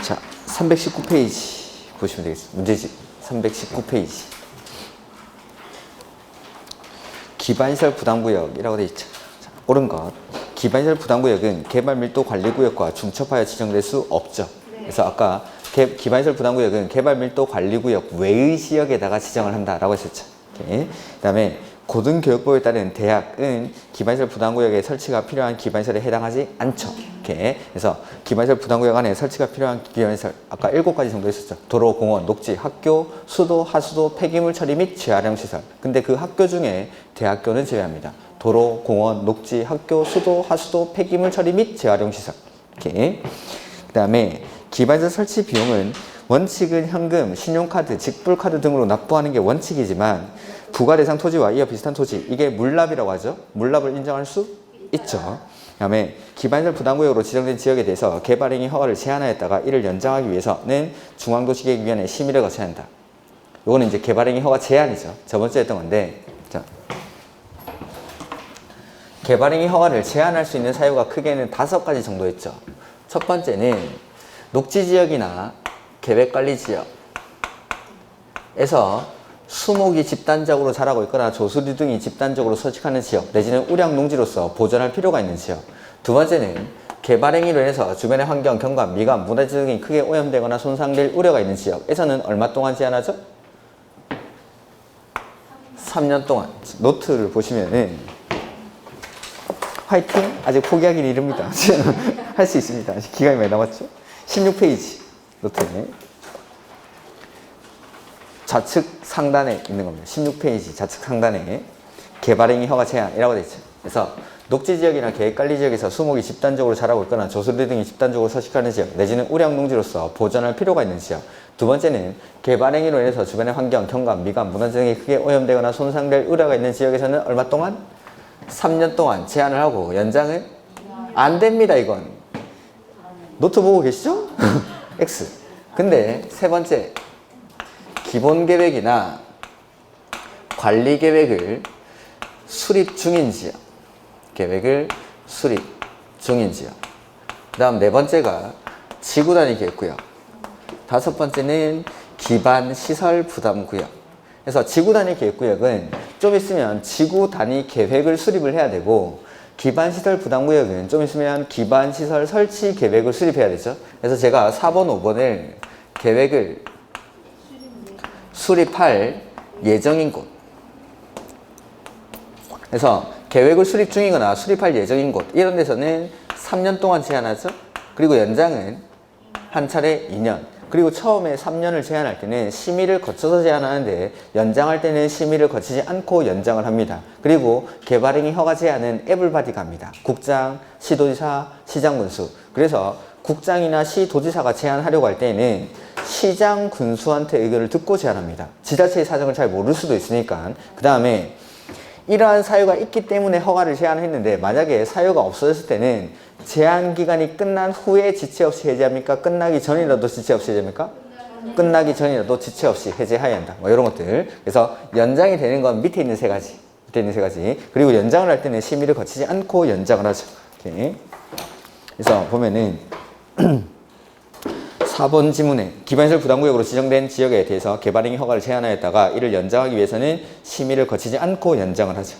자, 319페이지 보시면 되겠습니다. 문제집 319페이지. 기반시설 부담구역이라고 되어 있죠. 자, 옳은 것. 기반시설 부담구역은 개발밀도 관리구역과 중첩하여 지정될 수 없죠. 그래서 아까 기반시설 부담구역은 개발밀도 관리구역 외의 지역에다가 지정을 한다라고 했었죠. 그 다음에 고등교육법에 따른 대학은 기반시설 부담구역에 설치가 필요한 기반시설에 해당하지 않죠. 이렇게. 그래서 기반시설 부담구역 안에 설치가 필요한 기반시설 아까 7가지 정도 있었죠. 도로, 공원, 녹지, 학교, 수도, 하수도, 폐기물 처리 및 재활용시설. 근데 그 학교 중에 대학교는 제외합니다. 도로, 공원, 녹지, 학교, 수도, 하수도, 폐기물 처리 및 재활용시설. 이렇게. 그 다음에 기반시설 설치 비용은 원칙은 현금, 신용카드, 직불카드 등으로 납부하는 게 원칙이지만 부과 대상 토지와 이와 비슷한 토지, 이게 물납이라고 하죠. 물납을 인정할 수 있죠. 그 다음에 기반시설 부담구역으로 지정된 지역에 대해서 개발행위 허가를 제한하였다가 이를 연장하기 위해서는 중앙도시계획위원회 심의를 거쳐야 한다. 이거는 이제 개발행위 허가 제한이죠. 저번주에 했던 건데, 자, 개발행위 허가를 제한할 수 있는 사유가 크게는 5가지 정도였죠. 첫 번째는 녹지지역이나 계획관리지역에서 수목이 집단적으로 자라고 있거나 조수리 등이 집단적으로 서식하는 지역 내지는 우량농지로서 보존할 필요가 있는 지역. 두 번째는 개발행위로 인해서 주변의 환경, 경관, 미관, 문화재 등이 크게 오염되거나 손상될 우려가 있는 지역에서는 얼마 동안 제한하죠? 3년 동안. 노트를 보시면은 화이팅! 아직 포기하기는 이릅니다. 할 수 있습니다. 아직 기간이 많이 남았죠? 16페이지 노트에 좌측 상단에 있는 겁니다. 16페이지 좌측 상단에 개발행위 허가 제한이라고 되어 있죠. 그래서 녹지지역이나 계획관리지역에서 수목이 집단적으로 자라고 있거나 조수리 등이 집단적으로 서식하는 지역 내지는 우량농지로서 보존할 필요가 있는 지역. 두 번째는 개발행위로 인해서 주변의 환경, 경관, 미관, 문화재 등이 크게 오염되거나 손상될 우려가 있는 지역에서는 얼마 동안? 3년 동안 제한을 하고 연장은 안 됩니다. 이건 노트 보고 계시죠? X. 근데 세 번째 기본계획이나 관리계획을 수립 중인 지역. 계획을 수립 중인 지역. 그 다음 네 번째가 지구단위 계획구역. 다섯 번째는 기반시설 부담구역. 그래서 지구단위 계획구역은 좀 있으면 지구단위 계획을 수립을 해야 되고 기반시설 부담구역은 좀 있으면 기반시설 설치 계획을 수립해야 되죠. 그래서 제가 4번, 5번을 계획을 수립할 예정인 곳. 그래서 계획을 수립 중이거나 수립할 예정인 곳 이런 데서는 3년 동안 제한하죠. 그리고 연장은 한 차례 2년. 그리고 처음에 3년을 제한할 때는 심의를 거쳐서 제한하는데 연장할 때는 심의를 거치지 않고 연장을 합니다. 그리고 개발행위 허가 제한은 에블바디가 합니다. 국장, 시도지사, 시장군수. 그래서 국장이나 시도지사가 제한하려고 할 때는 시장 군수한테 의견을 듣고 제한합니다. 지자체의 사정을 잘 모를 수도 있으니까. 그 다음에 이러한 사유가 있기 때문에 허가를 제한했는데 만약에 사유가 없어졌을 때는 제한 기간이 끝난 후에 지체 없이 해제합니까? 끝나기 전이라도 지체 없이 해제합니까? 끝나기 전이라도 지체 없이 해제해야 한다. 뭐 이런 것들. 그래서 연장이 되는 건 밑에 있는 세 가지. 밑에 있는 세 가지. 그리고 연장을 할 때는 심의를 거치지 않고 연장을 하죠. 이렇게. 그래서 보면은 4번 지문에 기반시설 부담구역으로 지정된 지역에 대해서 개발행위 허가를 제한하였다가 이를 연장하기 위해서는 심의를 거치지 않고 연장을 하죠.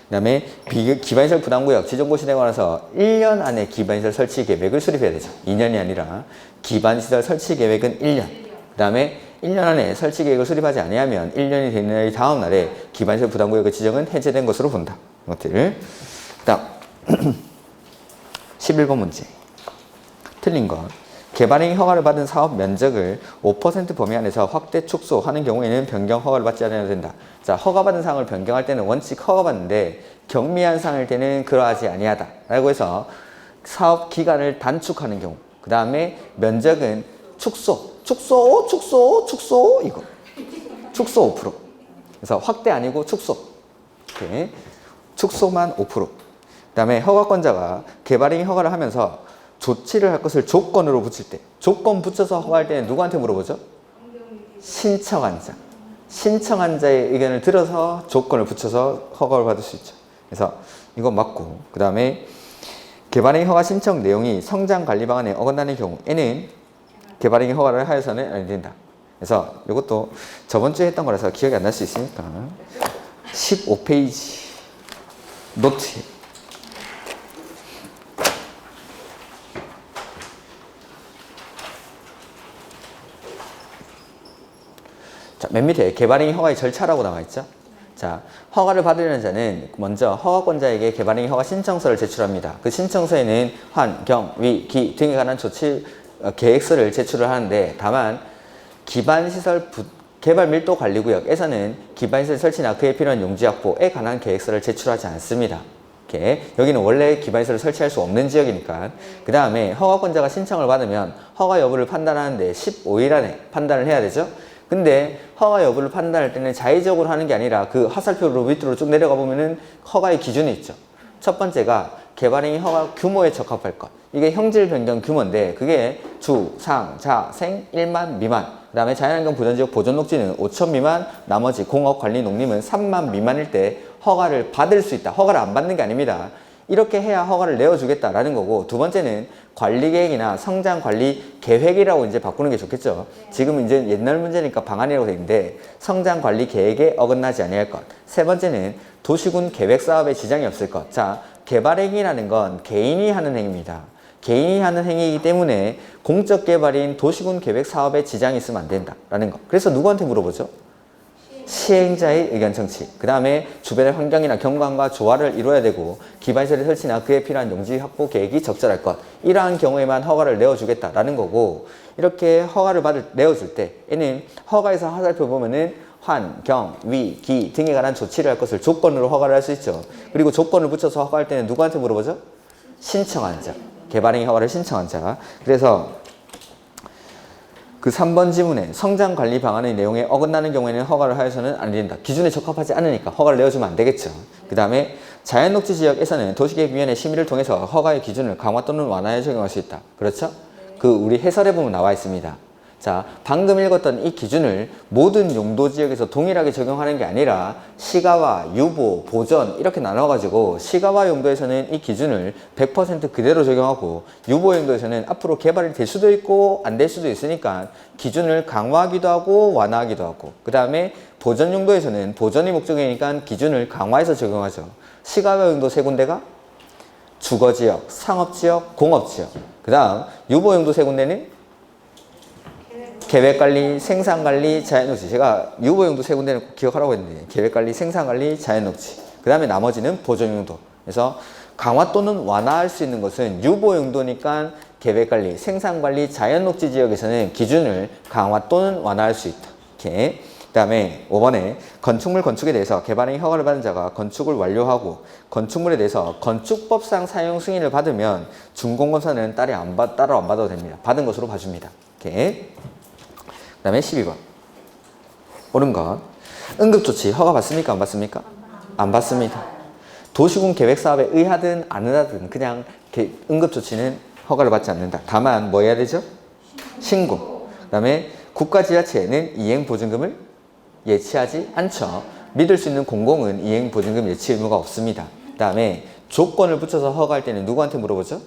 그 다음에 기반시설 부담구역 지정고 시되고 나서 1년 안에 기반시설 설치 계획을 수립해야 되죠. 2년이 아니라 기반시설 설치 계획은 1년. 그 다음에 1년 안에 설치 계획을 수립하지 아니하면 1년이 되는 날이 다음 날에 기반시설 부담구역의 지정은 해제된 것으로 본다. 이것들을. 그 다음 11번 문제. 틀린 것. 개발행위 허가를 받은 사업 면적을 5% 범위 안에서 확대 축소하는 경우에는 변경 허가를 받지 않아야 된다. 자, 허가받은 사항을 변경할 때는 원칙 허가받는데 경미한 사항일 때는 그러하지 아니하다. 라고 해서 사업 기간을 단축하는 경우. 그 다음에 면적은 축소 이거. 축소 5%. 그래서 확대 아니고 축소. 이렇게. 축소만 5%. 그 다음에 허가권자가 개발행위 허가를 하면서 조치를 할 것을 조건으로 붙일 때 조건 붙여서 허가할 때는 누구한테 물어보죠? 신청한 자. 신청한 자의 의견을 들어서 조건을 붙여서 허가를 받을 수 있죠. 그래서 이건 맞고 그 다음에 개발행위 허가 신청 내용이 성장관리 방안에 어긋나는 경우에는 개발행위 허가를 하여서는 안 된다. 그래서 이것도 저번 주에 했던 거라서 기억이 안 날 수 있으니까 15페이지 노트. 자, 맨 밑에 개발행위 허가의 절차라고 나와 있죠. 자, 허가를 받으려는 자는 먼저 허가권자에게 개발행위 허가 신청서를 제출합니다. 그 신청서에는 환, 경, 위, 기 등에 관한 조치 계획서를 제출을 하는데, 다만 기반시설 개발밀도관리구역에서는 기반시설 설치나 그에 필요한 용지 확보에 관한 계획서를 제출하지 않습니다. 여기는 원래 기반시설을 설치할 수 없는 지역이니까. 그 다음에 허가권자가 신청을 받으면 허가 여부를 판단하는데 15일 안에 판단을 해야 되죠. 근데 허가 여부를 판단할 때는 자의적으로 하는 게 아니라 그 화살표로 밑으로 쭉 내려가 보면은 허가의 기준이 있죠. 첫 번째가 개발행위 허가 규모에 적합할 것. 이게 형질 변경 규모인데 그게 주, 상, 자, 생 1만 미만. 그 다음에 자연환경 보전지역 보존녹지는 5천 미만, 나머지 공업, 관리, 농림은 3만 미만일 때 허가를 받을 수 있다. 허가를 안 받는 게 아닙니다. 이렇게 해야 허가를 내어주겠다라는 거고, 두 번째는 관리계획이나 성장관리계획이라고 이제 바꾸는 게 좋겠죠. 지금 이제 옛날 문제니까 방안이라고 되어 있는데 성장관리계획에 어긋나지 아니할 것. 세 번째는 도시군 계획사업에 지장이 없을 것. 자, 개발행위라는 건 개인이 하는 행위입니다. 개인이 하는 행위이기 때문에 공적 개발인 도시군 계획 사업에 지장이 있으면 안 된다라는 거. 그래서 누구한테 물어보죠? 시행자의 의견 청취. 그 다음에 주변의 환경이나 경관과 조화를 이루어야 되고 기반시설의 설치나 그에 필요한 용지 확보 계획이 적절할 것. 이러한 경우에만 허가를 내어주겠다라는 거고, 이렇게 허가를 내어줄 때에는 허가에서 화살표 보면은 환, 경, 위, 기 등에 관한 조치를 할 것을 조건으로 허가를 할 수 있죠. 그리고 조건을 붙여서 허가할 때는 누구한테 물어보죠? 신청한 자. 개발행위 허가를 신청한 자. 그래서 그 3번 지문에 성장관리 방안의 내용에 어긋나는 경우에는 허가를 하여서는 안 된다. 기준에 적합하지 않으니까 허가를 내어주면 안 되겠죠. 그 다음에 자연녹지 지역에서는 도시계획위원회 심의를 통해서 허가의 기준을 강화 또는 완화해 적용할 수 있다. 그렇죠? 그 우리 해설에 보면 나와 있습니다. 자, 방금 읽었던 이 기준을 모든 용도 지역에서 동일하게 적용하는 게 아니라 시가와, 유보, 보전 이렇게 나눠가지고 시가와 용도에서는 이 기준을 100% 그대로 적용하고 유보 용도에서는 앞으로 개발이 될 수도 있고 안 될 수도 있으니까 기준을 강화하기도 하고 완화하기도 하고, 그 다음에 보전 용도에서는 보전이 목적이니까 기준을 강화해서 적용하죠. 시가와 용도 세 군데가 주거지역, 상업지역, 공업지역. 그 다음 유보 용도 세 군데는 계획관리, 생산관리, 자연녹지. 제가 유보용도 세 군데는 기억하라고 했는데 계획관리, 생산관리, 자연녹지. 그 다음에 나머지는 보존용도. 그래서 강화 또는 완화할 수 있는 것은 유보용도니까 계획관리, 생산관리, 자연녹지 지역에서는 기준을 강화 또는 완화할 수 있다. 이렇게. 그 다음에 5번에 건축물 건축에 대해서 개발행위 허가를 받은 자가 건축을 완료하고 건축물에 대해서 건축법상 사용 승인을 받으면 준공검사는 따로 안 받아도 됩니다. 받은 것으로 봐줍니다. 이렇게. 그 다음에 12번 옳은 것. 응급조치 허가 받습니까? 안 받습니까? 안 받습니다. 도시군 계획사업에 의하든 안 의하든 그냥 응급조치는 허가를 받지 않는다. 다만 뭐 해야 되죠? 신고. 그 다음에 국가지자체는 이행보증금을 예치하지 않죠. 믿을 수 있는 공공은 이행보증금 예치 의무가 없습니다. 그 다음에 조건을 붙여서 허가할 때는 누구한테 물어보죠?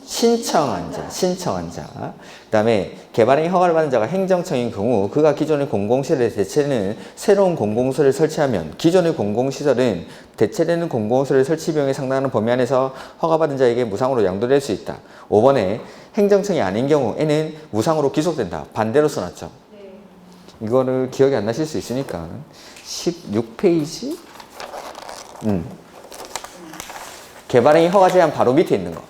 신청한 자. 그 다음에 개발행위 허가를 받은 자가 행정청인 경우 그가 기존의 공공시설의 대체되는 새로운 공공시설을 설치하면 기존의 공공시설은 대체되는 공공시설의 설치 비용에 상당한 범위 안에서 허가받은 자에게 무상으로 양도될 수 있다. 5번에 행정청이 아닌 경우에는 무상으로 기속된다. 반대로 써놨죠. 이거를 기억이 안 나실 수 있으니까 16페이지 개발행위 허가 제한 바로 밑에 있는 거.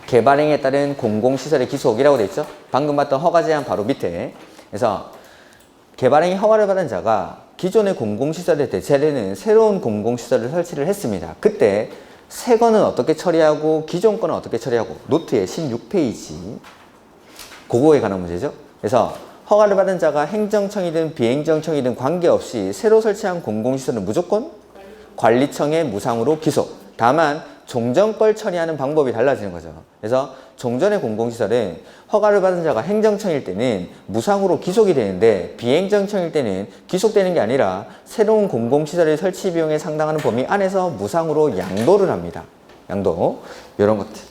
개발행위에 따른 공공시설의 기속이라고 되어 있죠. 방금 봤던 허가 제한 바로 밑에. 그래서 개발행위 허가를 받은 자가 기존의 공공시설에 대체되는 새로운 공공시설을 설치를 했습니다. 그때 새 거는 어떻게 처리하고 기존 거는 어떻게 처리하고, 노트에 16페이지 그거에 관한 문제죠. 그래서 허가를 받은 자가 행정청이든 비행정청이든 관계없이 새로 설치한 공공시설은 무조건 관리청에 무상으로 기속. 다만 종전걸 처리하는 방법이 달라지는 거죠. 그래서 종전의 공공시설은 허가를 받은 자가 행정청일 때는 무상으로 기속이 되는데 비행정청일 때는 기속되는 게 아니라 새로운 공공시설의 설치 비용에 상당하는 범위 안에서 무상으로 양도를 합니다. 양도. 이런 것들.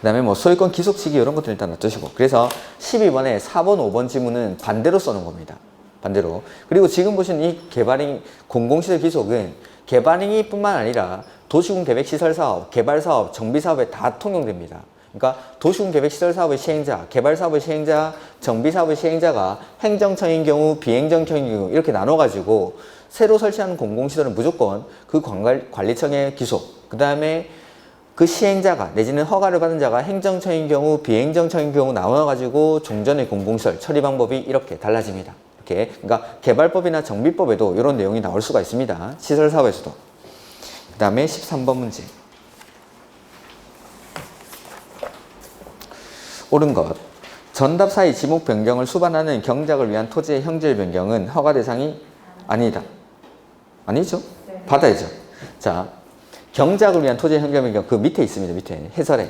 다음에 뭐 소유권 기속시기 이런 것들 일단 놔두시고. 그래서 12번에 4번, 5번 지문은 반대로 써놓은 겁니다. 반대로. 그리고 지금 보시는 이 개발행, 공공시설 기속은 개발행위 뿐만 아니라 도시군 계획시설사업, 개발사업, 정비사업에 다 통용됩니다. 그러니까 도시군 계획시설사업의 시행자, 개발사업의 시행자, 정비사업의 시행자가 행정청인 경우, 비행정청인 경우 이렇게 나눠가지고 새로 설치하는 공공시설은 무조건 그 관리청의 기속, 그 다음에 그 시행자가 내지는 허가를 받은 자가 행정청인 경우, 비행정청인 경우 나눠가지고 종전의 공공시설 처리 방법이 이렇게 달라집니다. 이렇게. 그러니까 개발법이나 정비법에도 이런 내용이 나올 수가 있습니다. 시설사업에서도. 그 다음에 13번 문제. 옳은 것. 전답 사이 지목 변경을 수반하는 경작을 위한 토지의 형질 변경은 허가 대상이 아니다. 아니죠? 받아야죠. 자, 경작을 위한 토지의 형질 변경 그 밑에 있습니다. 밑에 해설에.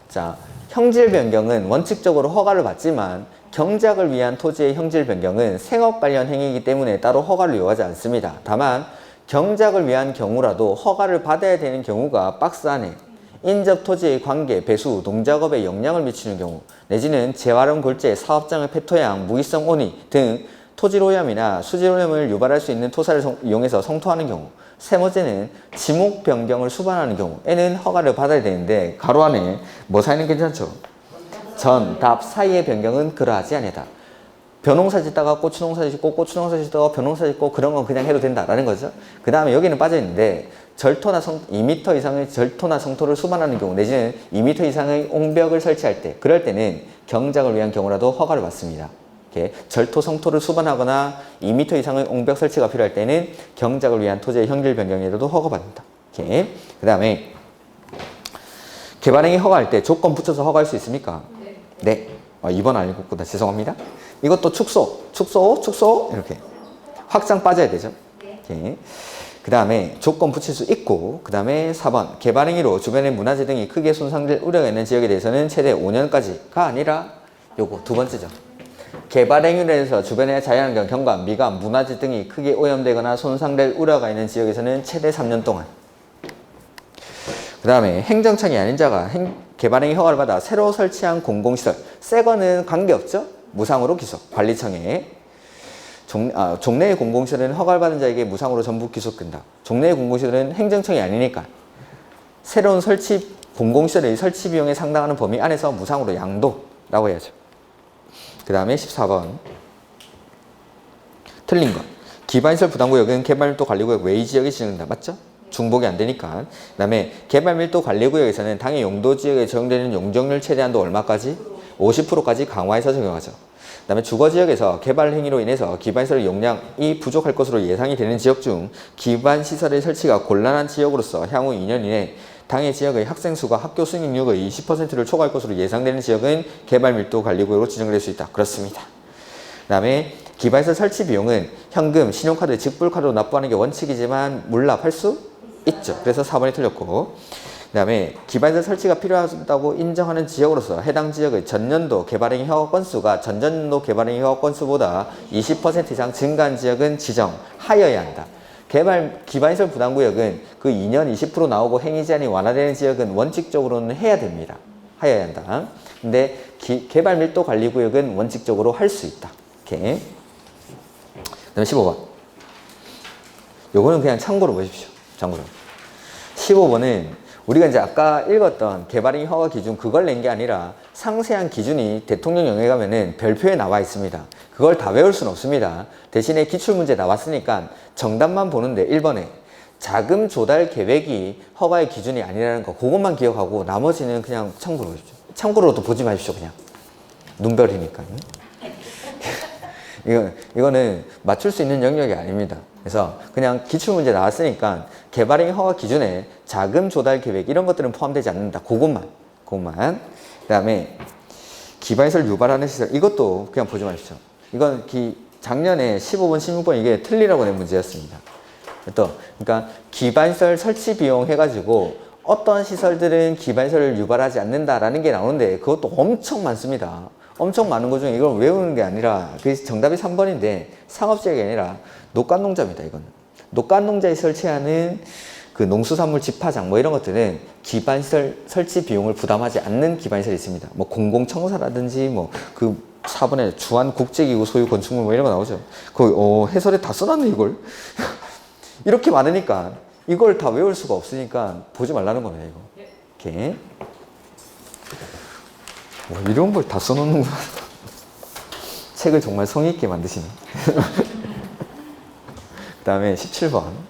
자, 형질 변경은 원칙적으로 허가를 받지만 경작을 위한 토지의 형질 변경은 생업 관련 행위이기 때문에 따로 허가를 요하지 않습니다. 다만 경작을 위한 경우라도 허가를 받아야 되는 경우가 박스 안에 인접 토지의 관계, 배수, 농작업에 영향을 미치는 경우 내지는 재활용 골재, 사업장의 폐토양, 무기성 온이 등 토지오염이나 수질오염을 유발할 수 있는 토사를 이용해서 성토하는 경우 세 번째는 지목 변경을 수반하는 경우에는 허가를 받아야 되는데 가로 안에 뭐 사이는 괜찮죠? 전, 답 사이의 변경은 그러하지 아니다. 벼농사 짓다가 고추농사 짓고 고추농사 짓다가 벼농사 짓고 그런 건 그냥 해도 된다라는 거죠. 그 다음에 여기는 빠져있는데 절토나 2m 이상의 절토나 성토를 수반하는 경우 내지는 2m 이상의 옹벽을 설치할 때 그럴 때는 경작을 위한 경우라도 허가를 받습니다. 이렇게 절토 성토를 수반하거나 2m 이상의 옹벽 설치가 필요할 때는 경작을 위한 토지의 형질 변경에도 허가받는다. 이렇게. 그 다음에 개발행위 허가할 때 조건 붙여서 허가할 수 있습니까? 네. 2번 안 읽었구나. 죄송합니다. 이것도 축소 이렇게 확장 빠져야 되죠. 이렇게. 그 다음에 조건 붙일 수 있고 그 다음에 4번 개발행위로 주변의 문화재 등이 크게 손상될 우려가 있는 지역에 대해서는 최대 5년까지가 아니라 요거 두 번째죠. 개발행위로 해서 주변의 자연환경, 경관, 미관, 문화재 등이 크게 오염되거나 손상될 우려가 있는 지역에서는 최대 3년 동안. 그 다음에 행정청이 아닌 자가 개발행위 허가를 받아 새로 설치한 공공시설 새 거는 관계없죠? 무상으로 기속, 관리청에 종래의 공공시설은 허가를 받은 자에게 무상으로 전부 기속된다. 종래의 공공시설은 행정청이 아니니까 새로운 공공시설의 설치 비용에 상당하는 범위 안에서 무상으로 양도라고 해야죠. 그 다음에 14번 틀린 것. 기반시설 부담구역은 개발밀도 관리구역 외의 지역에 지정된다. 맞죠? 중복이 안 되니까. 그 다음에 개발밀도 관리구역에서는 당해 용도지역에 적용되는 용적률 최대한도 얼마까지? 50%까지 강화해서 적용하죠. 그 다음에 주거지역에서 개발행위로 인해서 기반시설 용량이 부족할 것으로 예상이 되는 지역 중 기반시설의 설치가 곤란한 지역으로서 향후 2년 이내 당해 지역의 학생 수가 학교 수익률의 20%를 초과할 것으로 예상되는 지역은 개발밀도 관리구역으로 지정될 수 있다. 그렇습니다. 그 다음에 기반시설 설치 비용은 현금, 신용카드, 직불카드로 납부하는 게 원칙이지만 물납할 수 있죠. 그래서 4번이 틀렸고 그 다음에 기반시설 설치가 필요하다고 인정하는 지역으로서 해당 지역의 전년도 개발행위 허가 건수가 전전년도 개발행위 허가 건수보다 20% 이상 증가한 지역은 지정하여야 한다. 기반시설 부담구역은 그 2년 20% 나오고 행위 제한이 완화되는 지역은 원칙적으로는 해야 됩니다. 하여야 한다. 근데 개발밀도 관리구역은 원칙적으로 할 수 있다. 이렇게. 그 다음에 15번. 요거는 그냥 참고로 보십시오. 참고로. 15번은 우리가 이제 아까 읽었던 개발행위 허가 기준 그걸 낸 게 아니라 상세한 기준이 대통령령에 가면은 별표에 나와 있습니다. 그걸 다 외울 수는 없습니다. 대신에 기출문제 나왔으니까 정답만 보는데 1번에 자금 조달 계획이 허가의 기준이 아니라는 거 그것만 기억하고 나머지는 그냥 참고로 보십시오. 참고로도 보지 마십시오. 그냥 눈별이니까. 이거는 맞출 수 있는 영역이 아닙니다. 그래서 그냥 기출문제 나왔으니까 개발행위 허가 기준에 자금 조달 계획 이런 것들은 포함되지 않는다. 그것만. 그 다음에 기반시설 유발하는 시설 이것도 그냥 보지 마십시오. 이건 작년에 15번, 16번 이게 틀리라고 낸 문제였습니다. 그러니까 기반시설 설치 비용 해가지고 어떤 시설들은 기반시설을 유발하지 않는다라는 게 나오는데 그것도 엄청 많습니다. 엄청 많은 것 중에 이걸 외우는 게 아니라 그 정답이 3번인데 상업지역이 아니라 녹간농자입니다. 이거는 녹간농자에 설치하는 그 농수산물 집화장 뭐 이런 것들은 기반시설 설치 비용을 부담하지 않는 기반시설이 있습니다. 뭐 공공청사라든지 뭐 그 4번에 주한국제기구 소유 건축물 뭐 이런 거 나오죠. 거기 해설에 다 써놨네 이걸. 이렇게 많으니까 이걸 다 외울 수가 없으니까 보지 말라는 거네 이거. 이렇게. 와, 이런 걸 다 써놓는구나. 책을 정말 성의 있게 만드시네. 그 다음에 17번.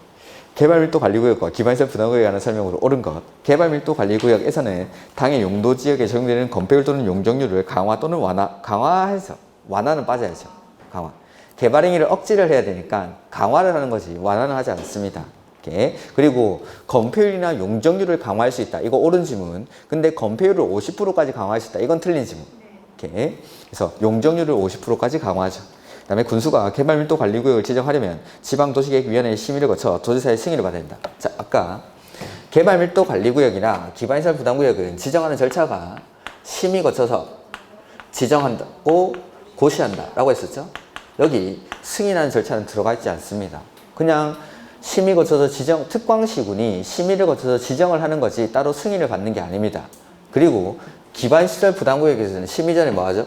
개발밀도관리구역과 기반시설 부담구역에 관한 설명으로 옳은 것. 개발밀도관리구역에서는 당의 용도 지역에 적용되는 건폐율 또는 용적률을 강화 또는 강화해서, 완화는 빠져야죠. 강화. 개발 행위를 억지를 해야 되니까 강화를 하는 거지 완화는 하지 않습니다. 이렇게. 그리고 건폐율이나 용적률을 강화할 수 있다. 이거 옳은 지문. 근데 건폐율을 50%까지 강화할 수 있다. 이건 틀린 지문. 이렇게. 그래서 용적률을 50%까지 강화하죠. 그 다음에 군수가 개발밀도관리구역을 지정하려면 지방도시계획위원회의 심의를 거쳐 도지사의 승인을 받아야 된다. 자, 아까 개발밀도관리구역이나 기반시설 부담구역은 지정하는 절차가 심의 거쳐서 지정한다고 고시한다 라고 했었죠. 여기 승인하는 절차는 들어가 있지 않습니다. 그냥 심의 거쳐서 특광시군이 심의를 거쳐서 지정을 하는 거지 따로 승인을 받는 게 아닙니다. 그리고 기반시설 부담구역에서는 심의 전에 뭐 하죠?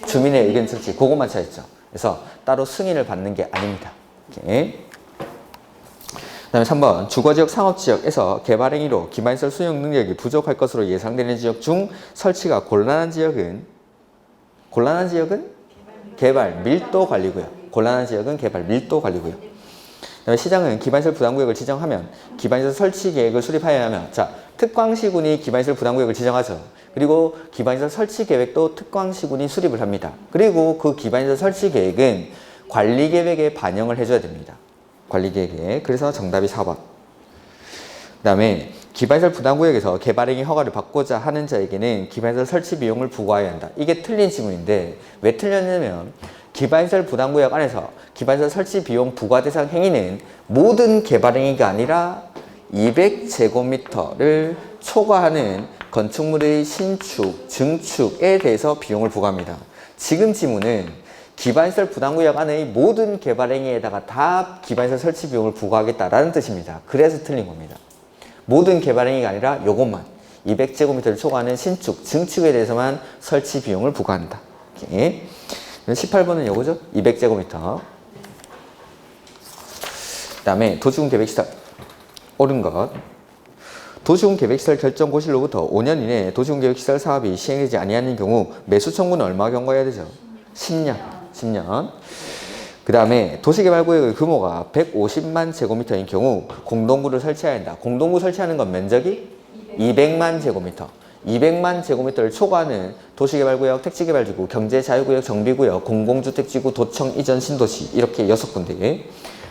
주민의 의견 청취, 그것만 차있죠. 그래서 따로 승인을 받는 게 아닙니다. 이렇게. 그 다음에 3번. 주거지역 상업지역에서 개발행위로 기반시설 수용 능력이 부족할 것으로 예상되는 지역 중 설치가 곤란한 지역은 개발밀도관리구역. 곤란한 지역은 개발밀도관리구역. 시장은 기반시설 부담구역을 지정하면 기반시설 설치 계획을 수립하여야 하며, 자, 특광시군이 기반시설 부담구역을 지정하죠. 그리고 기반시설 설치 계획도 특광시군이 수립을 합니다. 그리고 그 기반시설 설치 계획은 관리계획에 반영을 해줘야 됩니다. 관리계획에. 그래서 정답이 4번. 그 다음에 기반시설 부담구역에서 개발행위 허가를 받고자 하는 자에게는 기반시설 설치 비용을 부과해야 한다. 이게 틀린 지문인데 왜 틀렸냐면 기반시설 부담구역 안에서 기반시설 설치 비용 부과 대상 행위는 모든 개발행위가 아니라 200제곱미터를 초과하는 건축물의 신축, 증축에 대해서 비용을 부과합니다. 지금 지문은 기반시설 부담구역 안의 모든 개발행위에다가 다 기반시설 설치 비용을 부과하겠다라는 뜻입니다. 그래서 틀린 겁니다. 모든 개발행위가 아니라 요것만 200제곱미터를 초과하는 신축, 증축에 대해서만 설치 비용을 부과한다. 이렇게. 18번은 요거죠? 200제곱미터. 그 다음에 도시군 계획시설. 옳은 것. 도시군 계획시설 결정 고시로부터 5년 이내에 도시군 계획시설 사업이 시행되지 아니하는 경우 매수 청구는 얼마 경과해야 되죠? 10년. 10년. 그 다음에 도시개발구역의 규모가 150만 제곱미터인 경우 공동구를 설치해야 한다. 공동구 설치하는 건 면적이 200만 제곱미터. 200만 제곱미터를 초과하는 도시개발구역, 택지개발지구, 경제자유구역, 정비구역, 공공주택지구, 도청, 이전, 신도시 이렇게 6군데.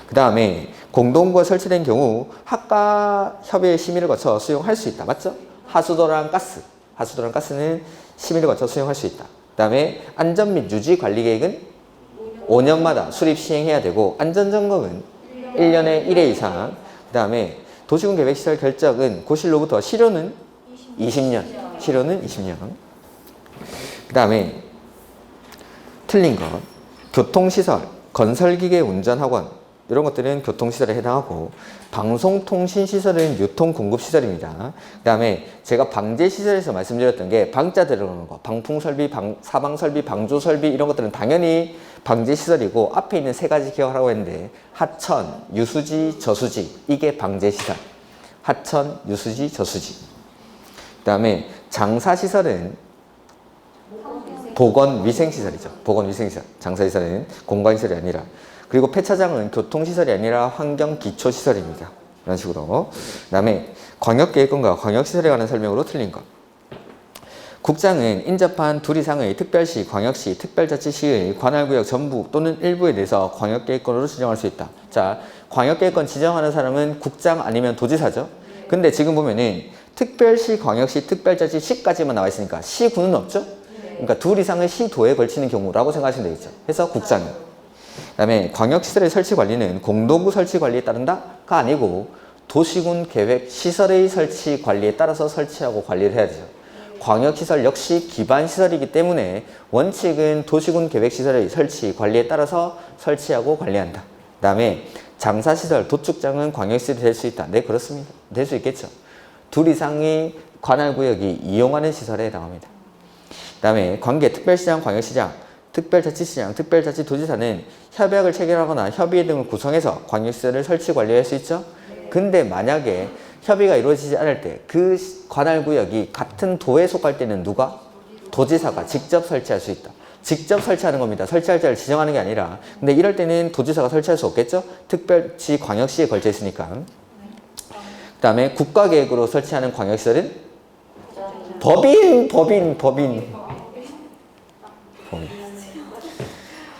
그 다음에 공동구가 설치된 경우 학과협의회 심의를 거쳐 수용할 수 있다. 맞죠? 하수도랑 가스. 하수도랑 가스는 심의를 거쳐 수용할 수 있다. 그 다음에 안전 및 유지 관리 계획은 5년마다 수립 시행해야 되고 안전점검은 1년에 1회 이상. 그 다음에 도시군 계획시설 결정은 고실로부터 실효는 20년. 실효는 20년. 그 다음에 틀린 것. 교통시설, 건설기계 운전학원 이런 것들은 교통시설에 해당하고 방송통신시설은 유통공급시설입니다. 그 다음에 제가 방제시설에서 말씀드렸던 게 방자 들어가는 거, 방풍설비, 사방설비, 방조설비 이런 것들은 당연히 방제시설이고 앞에 있는 세 가지 기억하라고 했는데 하천, 유수지, 저수지 이게 방제시설. 하천, 유수지, 저수지. 그 다음에 장사시설은 보건위생시설이죠. 보건위생시설. 장사시설은 공간시설이 아니라. 그리고 폐차장은 교통시설이 아니라 환경기초시설입니다. 이런 식으로. 그 다음에 광역계획권과 광역시설에 관한 설명으로 틀린 것. 국장은 인접한 둘 이상의 특별시, 광역시, 특별자치시의 관할구역 전부 또는 일부에 대해서 광역계획권으로 지정할 수 있다. 자, 광역계획권 지정하는 사람은 국장 아니면 도지사죠. 근데 지금 보면은 특별시, 광역시, 특별자치, 시까지만 나와 있으니까 시구는 없죠. 그러니까 둘 이상의 시도에 걸치는 경우라고 생각하시면 되겠죠. 그래서 국장이. 그 다음에 광역시설의 설치관리는 공동구 설치관리에 따른다가 아니고 도시군 계획 시설의 설치관리에 따라서 설치하고 관리를 해야 되죠. 광역시설 역시 기반시설이기 때문에 원칙은 도시군 계획시설의 설치관리에 따라서 설치하고 관리한다. 그 다음에 장사시설, 도축장은 광역시설이 될 수 있다. 네, 그렇습니다. 될 수 있겠죠. 둘 이상의 관할구역이 이용하는 시설에 해당합니다. 그 다음에 관계, 특별시장, 광역시장, 특별자치시장, 특별자치도지사는 협약을 체결하거나 협의회 등을 구성해서 광역시설을 설치 관리할 수 있죠. 근데 만약에 협의가 이루어지지 않을 때 그 관할구역이 같은 도에 속할 때는 누가? 도지사가 직접 설치할 수 있다. 직접 설치하는 겁니다. 설치할 자를 지정하는 게 아니라. 근데 이럴 때는 도지사가 설치할 수 없겠죠? 특별시, 광역시에 걸쳐 있으니까. 그 다음에 국가계획으로 설치하는 광역시설은? 법인.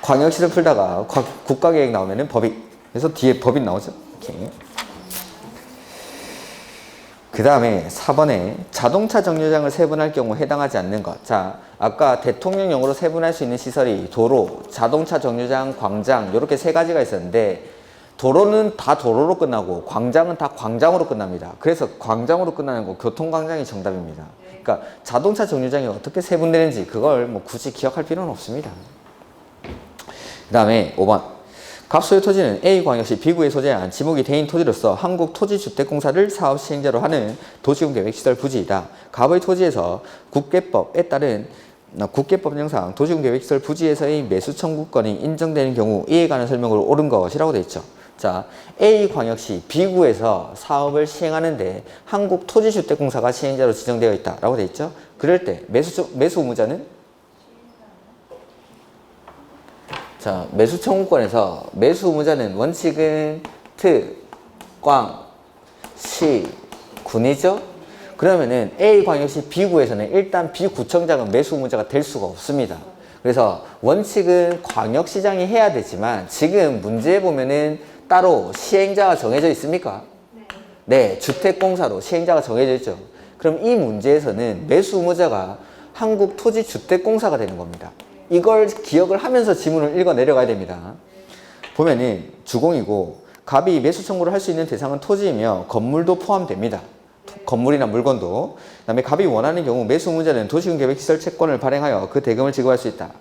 광역시를 풀다가 국가계획 나오면은 법인. 그래서 뒤에 법인 나오죠. 이렇게. 그 다음에 4번에 자동차 정류장을 세분할 경우 해당하지 않는 것. 자, 아까 대통령령으로 세분할 수 있는 시설이 도로, 자동차 정류장, 광장 이렇게 세 가지가 있었는데 도로는 다 도로로 끝나고 광장은 다 광장으로 끝납니다. 그래서 광장으로 끝나는 거 교통광장이 정답입니다. 그러니까 자동차 정류장이 어떻게 세분되는지 그걸 뭐 굳이 기억할 필요는 없습니다. 그 다음에 5번 갑소유 토지는 A광역시 B구에 소재한 지목이 대인 토지로서 한국토지주택공사를 사업 시행자로 하는 도시군계획시설 부지이다. 갑의 토지에서 국계법에 따른 국계법령상 도시군계획시설 부지에서의 매수 청구권이 인정되는 경우 이에 관한 설명을 옳은 것이라고 되어 있죠. 자, A광역시 B구에서 사업을 시행하는데 한국토지주택공사가 시행자로 지정되어 있다라고 되어 있죠. 그럴 때 매수 의무자는 자, 매수 청구권에서 매수 의무자는 원칙은 특, 광, 시, 군이죠? 그러면은 A광역시 B구에서는 일단 B구청장은 매수 의무자가 될 수가 없습니다. 그래서 원칙은 광역시장이 해야 되지만 지금 문제에 보면은 따로 시행자가 정해져 있습니까? 네, 주택공사로 시행자가 정해져 있죠. 그럼 이 문제에서는 매수 의무자가 한국토지주택공사가 되는 겁니다. 이걸 기억을 하면서 지문을 읽어 내려가야 됩니다. 보면은 주공이고 갑이 매수 청구를 할 수 있는 대상은 토지이며 건물도 포함됩니다. 건물이나 물건도. 그 다음에 갑이 원하는 경우 매수 의무자는 도시군계획시설 채권을 발행하여 그 대금을 지급할 수 있다.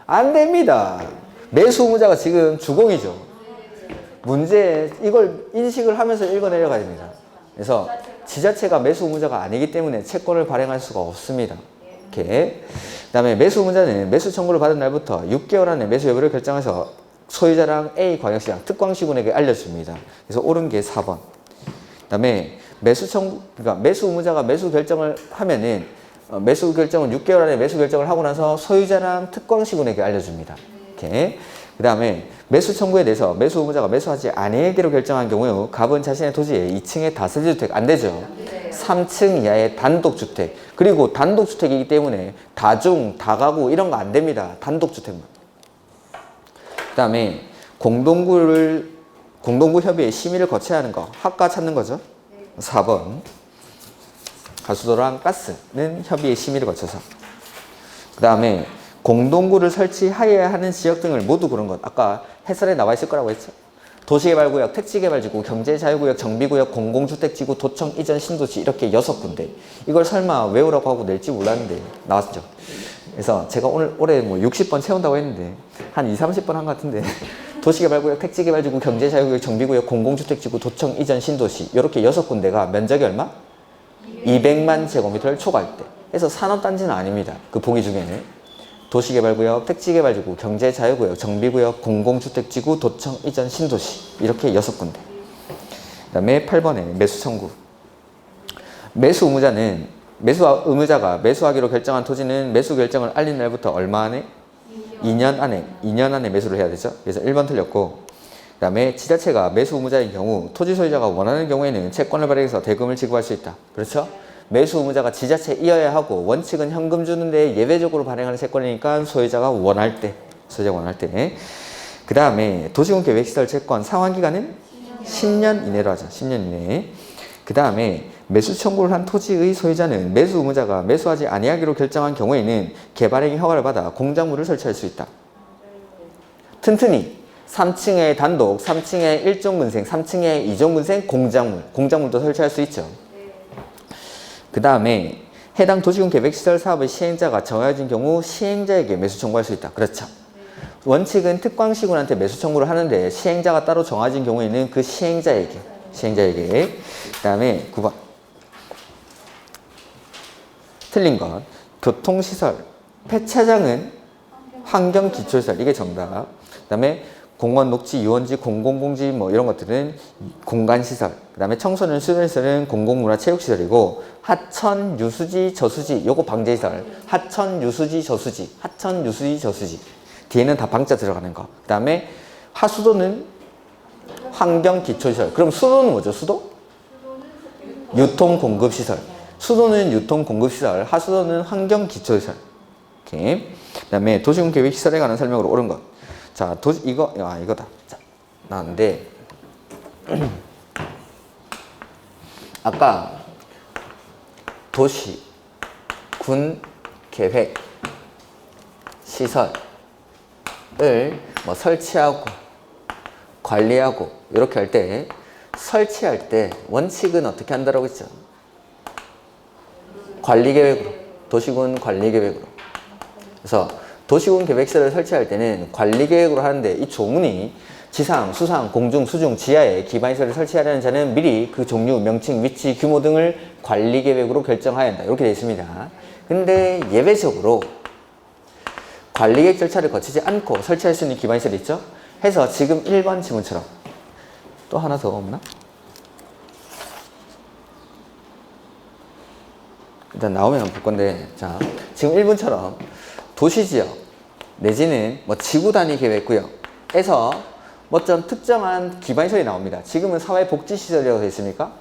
안 됩니다. 매수 의무자가 지금 주공이죠. 문제 이걸 인식을 하면서 읽어 내려가야 됩니다. 그래서 지자체가 매수 의무자가 아니기 때문에 채권을 발행할 수가 없습니다. 이렇게. 그 다음에 매수 의무자는 매수 청구를 받은 날부터 6개월 안에 매수 여부를 결정해서 소유자랑 A광역시장 특광시군에게 알려줍니다. 그래서 옳은 게 4번. 그 다음에 그러니까 매수 의무자가 매수 결정을 하면은 매수 결정은 6개월 안에 매수 결정을 하고 나서 소유자랑 특광시군에게 알려줍니다. 이렇게. 그 다음에 매수 청구에 대해서 매수 의무자가 매수하지 아니하기로 결정한 경우 갑은 자신의 토지에 2층의 다세대 주택 안 되죠. 3층 이하의 단독주택. 그리고 단독주택이기 때문에 다중, 다가구 이런 거 안 됩니다. 단독주택만. 그 다음에 공동구 협의회 심의를 거쳐야 하는 거. 학과 찾는 거죠. 4번. 가수도랑 가스는 협의회 심의를 거쳐서. 그 다음에 공동구를 설치하여야 하는 지역 등을 모두 고른 것. 아까 해설에 나와 있을 거라고 했죠. 도시개발구역, 택지개발지구, 경제자유구역, 정비구역, 공공주택지구, 도청 이전 신도시 이렇게 6군데. 이걸 설마 외우라고 하고 낼지 몰랐는데 나왔죠. 그래서 제가 올해 뭐 60번 채운다고 했는데 한 2, 30번 한 것 같은데 도시개발구역, 택지개발지구, 경제자유구역, 정비구역, 공공주택지구, 도청 이전 신도시 이렇게 6군데가 면적이 얼마? 200만 제곱미터를 초과할 때. 그래서 산업단지는 아닙니다. 그 보기 중에는. 도시개발구역, 택지개발지구, 경제자유구역, 정비구역, 공공주택지구, 도청 이전 신도시 이렇게 6군데. 그 다음에 8번에 매수청구. 매수 의무자가 매수하기로 결정한 토지는 매수 결정을 알린 날부터 얼마 안에? 2년 안에 매수를 해야 되죠. 그래서 1번 틀렸고. 그 다음에 지자체가 매수 의무자인 경우 토지 소유자가 원하는 경우에는 채권을 발행해서 대금을 지급할 수 있다. 그렇죠? 매수 의무자가 지자체이어야 하고 원칙은 현금 주는데 예외적으로 발행하는 채권이니까 소유자가 원할 때. 그 다음에 도시군 계획시설 채권 상환기간은 10년 이내로 하죠. 10년 이내. 그 다음에 매수 청구를 한 토지의 소유자는 매수 의무자가 매수하지 아니하기로 결정한 경우에는 개발행위 허가를 받아 공작물을 설치할 수 있다. 튼튼히 3층에 단독, 3층에 1종근생, 3층에 2종근생 공작물도 설치할 수 있죠. 그 다음에 해당 도시군 계획시설 사업의 시행자가 정해진 경우 시행자에게 매수 청구할 수 있다. 그렇죠. 원칙은 특광시군한테 매수 청구를 하는데 시행자가 따로 정해진 경우에는 그 시행자에게. 그 다음에 9번. 틀린 것. 교통시설. 폐차장은 환경기초시설. 이게 정답. 그 다음에 공원, 녹지, 유원지, 공공공지 뭐 이런 것들은 공간시설. 그 다음에 청소년, 수련시설은 공공문화체육시설이고 하천, 유수지, 저수지 요거 방제시설. 하천, 유수지, 저수지. 하천, 유수지, 저수지. 뒤에는 다 방자 들어가는 거. 그 다음에 하수도는 환경기초시설. 그럼 수도는 뭐죠? 수도? 유통공급시설. 수도는 유통공급시설. 하수도는 환경기초시설. 오케이. 그 다음에 도시군계획시설에 관한 설명으로 옳은 것. 자, 이거다. 자, 나왔는데, 아까 도시, 군, 계획, 시설을 뭐 설치하고, 관리하고, 이렇게 할 때, 설치할 때 원칙은 어떻게 한다라고 했죠? 관리계획으로. 도시군 관리계획으로. 그래서 도시군 계획시설을 설치할 때는 관리계획으로 하는데 이 조문이 지상, 수상, 공중, 수중, 지하에 기반시설을 설치하려는 자는 미리 그 종류, 명칭, 위치, 규모 등을 관리계획으로 결정해야 한다. 이렇게 되어 있습니다. 근데 예외적으로 관리계획 절차를 거치지 않고 설치할 수 있는 기반시설이 있죠? 해서 지금 1번 지문처럼 또 하나 더 없나? 일단 나오면 볼 건데, 자, 지금 1번처럼 도시지역 내지는 뭐 지구 단위 계획구역에서 뭐 좀 특정한 기반시설이 나옵니다. 지금은 사회복지시설이라고 되어 있습니까?